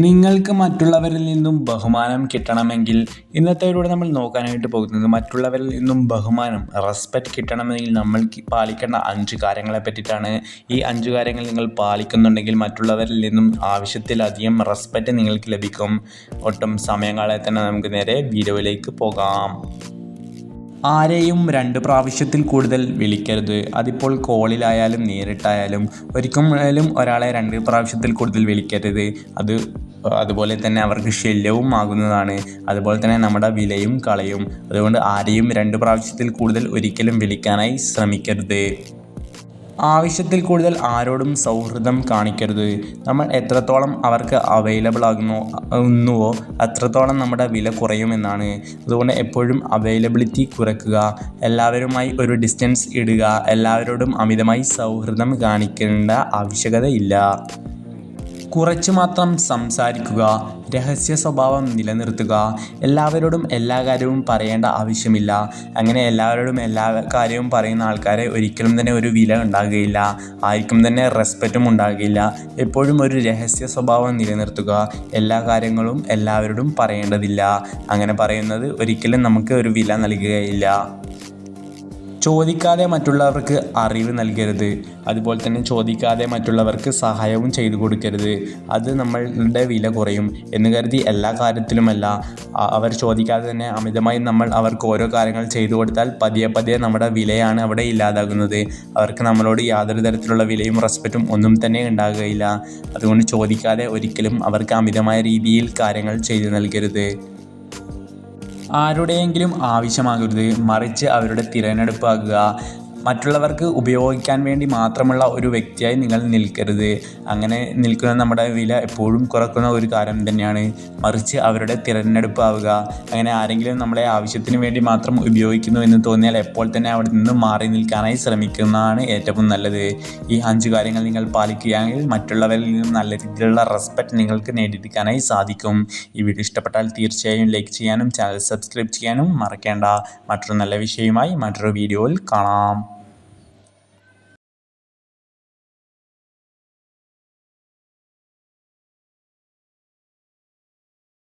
നിങ്ങൾക്ക് മറ്റുള്ളവരിൽ നിന്നും ബഹുമാനം കിട്ടണമെങ്കിൽ ഇന്നത്തെയിലൂടെ നമ്മൾ നോക്കാനായിട്ട് പോകുന്നത് മറ്റുള്ളവരിൽ നിന്നും ബഹുമാനം റെസ്പെക്റ്റ് കിട്ടണമെങ്കിൽ നമ്മൾ പാലിക്കേണ്ട 5 കാര്യങ്ങളെ പറ്റിയിട്ടാണ്. ഈ 5 കാര്യങ്ങൾ നിങ്ങൾ പാലിക്കുന്നുണ്ടെങ്കിൽ മറ്റുള്ളവരിൽ നിന്നും ആവശ്യത്തിലധികം റെസ്പെക്റ്റ് നിങ്ങൾക്ക് ലഭിക്കും. ഒട്ടും സമയം കളയാതെ തന്നെ നമുക്ക് നേരെ വീഡിയോയിലേക്ക് പോകാം. ആരെയും 2 പ്രാവശ്യത്തിൽ കൂടുതൽ വിളിക്കരുത്. അതിപ്പോൾ കോളിലായാലും നേരിട്ടായാലും ഒരിക്കലും ഒരാളെ 2 പ്രാവശ്യത്തിൽ കൂടുതൽ വിളിക്കരുത്. അതുപോലെ തന്നെ അവർക്ക് ശല്യവും ആകുന്നതാണ്. അതുപോലെ തന്നെ നമ്മുടെ വിലയും കളയും. അതുകൊണ്ട് ആരെയും 2 പ്രാവശ്യത്തിൽ കൂടുതൽ ഒരിക്കലും വിളിക്കാനായി ശ്രമിക്കരുത്. ആവശ്യത്തിൽ കൂടുതൽ ആരോടും സൗഹൃദം കാണിക്കരുത്. നമ്മൾ എത്രത്തോളം അവർക്ക് അവൈലബിൾ ആകുന്നുവോ അത്രത്തോളം നമ്മുടെ വില കുറയുമെന്നാണ്. അതുകൊണ്ട് എപ്പോഴും അവൈലബിലിറ്റി കുറയ്ക്കുക. എല്ലാവരുമായി ഒരു ഡിസ്റ്റൻസ് ഇടുക. എല്ലാവരോടും അമിതമായി സൗഹൃദം കാണിക്കേണ്ട ആവശ്യകതയില്ല. കുറച്ച് മാത്രം സംസാരിക്കുക. രഹസ്യ സ്വഭാവം നിലനിർത്തുക. എല്ലാവരോടും എല്ലാ കാര്യവും പറയേണ്ട ആവശ്യമില്ല. അങ്ങനെ എല്ലാവരോടും എല്ലാ കാര്യവും പറയുന്ന ആൾക്കാരെ ഒരിക്കലും തന്നെ ഒരു വില ഉണ്ടാകുകയില്ല. ആർക്കും തന്നെ റെസ്പെക്റ്റും ഉണ്ടാകുകയില്ല. എപ്പോഴും ഒരു രഹസ്യ സ്വഭാവം നിലനിർത്തുക. എല്ലാ കാര്യങ്ങളും എല്ലാവരോടും പറയേണ്ടതില്ല. അങ്ങനെ പറയുന്നത് ഒരിക്കലും നമുക്ക് ഒരു വില നൽകുകയില്ല. ചോദിക്കാതെ മറ്റുള്ളവർക്ക് അറിവ് നൽകരുത്. അതുപോലെ തന്നെ ചോദിക്കാതെ മറ്റുള്ളവർക്ക് സഹായവും ചെയ്തു കൊടുക്കരുത്. അത് നമ്മളുടെ വില കുറയും എന്ന് കരുതി എല്ലാ കാര്യത്തിലുമല്ല. അവർ ചോദിക്കാതെ തന്നെ അമിതമായി നമ്മൾ അവർക്ക് ഓരോ കാര്യങ്ങൾ ചെയ്തു കൊടുത്താൽ പതിയെ പതിയെ നമ്മുടെ വിലയാണ് അവിടെ ഇല്ലാതാകുന്നത്. അവർക്ക് നമ്മളോട് യാതൊരു തരത്തിലുള്ള വിലയും റെസ്പെക്റ്റും ഒന്നും തന്നെ ഉണ്ടാകുകയില്ല. അതുകൊണ്ട് ചോദിക്കാതെ ഒരിക്കലും അവർക്ക് അമിതമായ രീതിയിൽ കാര്യങ്ങൾ ചെയ്തു നൽകരുത്. ആരുടെയെങ്കിലും ആവശ്യമാകരുത്, മറിച്ച് അവരുടെ തിരഞ്ഞെടുപ്പാകുക. മറ്റുള്ളവർക്ക് ഉപയോഗിക്കാൻ വേണ്ടി മാത്രമുള്ള ഒരു വ്യക്തിയായി നിങ്ങൾ നിൽക്കരുത്. അങ്ങനെ നിൽക്കുന്ന നമ്മുടെ വില എപ്പോഴും കുറക്കുന്ന ഒരു കാര്യം തന്നെയാണ്. മറിച്ച് അവരുടെ തിരഞ്ഞെടുപ്പാവുക. അങ്ങനെ ആരെങ്കിലും നമ്മളെ ആവശ്യത്തിന് വേണ്ടി മാത്രം ഉപയോഗിക്കുന്നു എന്ന് തോന്നിയാൽ എപ്പോൾ തന്നെ അവിടെ നിന്ന് മാറി നിൽക്കാനായി ശ്രമിക്കുന്നതാണ് ഏറ്റവും നല്ലത്. ഈ 5 കാര്യങ്ങൾ നിങ്ങൾ പാലിക്കുകയാണെങ്കിൽ മറ്റുള്ളവരിൽ നിന്നും നല്ല രീതിയിലുള്ള റെസ്പെക്റ്റ് നിങ്ങൾക്ക് നേടിയെടുക്കാനായി സാധിക്കും. ഈ വീഡിയോ ഇഷ്ടപ്പെട്ടാൽ തീർച്ചയായും ലൈക്ക് ചെയ്യാനും ചാനൽ സബ്സ്ക്രൈബ് ചെയ്യാനും മറക്കേണ്ട. മറ്റൊരു നല്ല വിഷയവുമായി മറ്റൊരു വീഡിയോയിൽ കാണാം.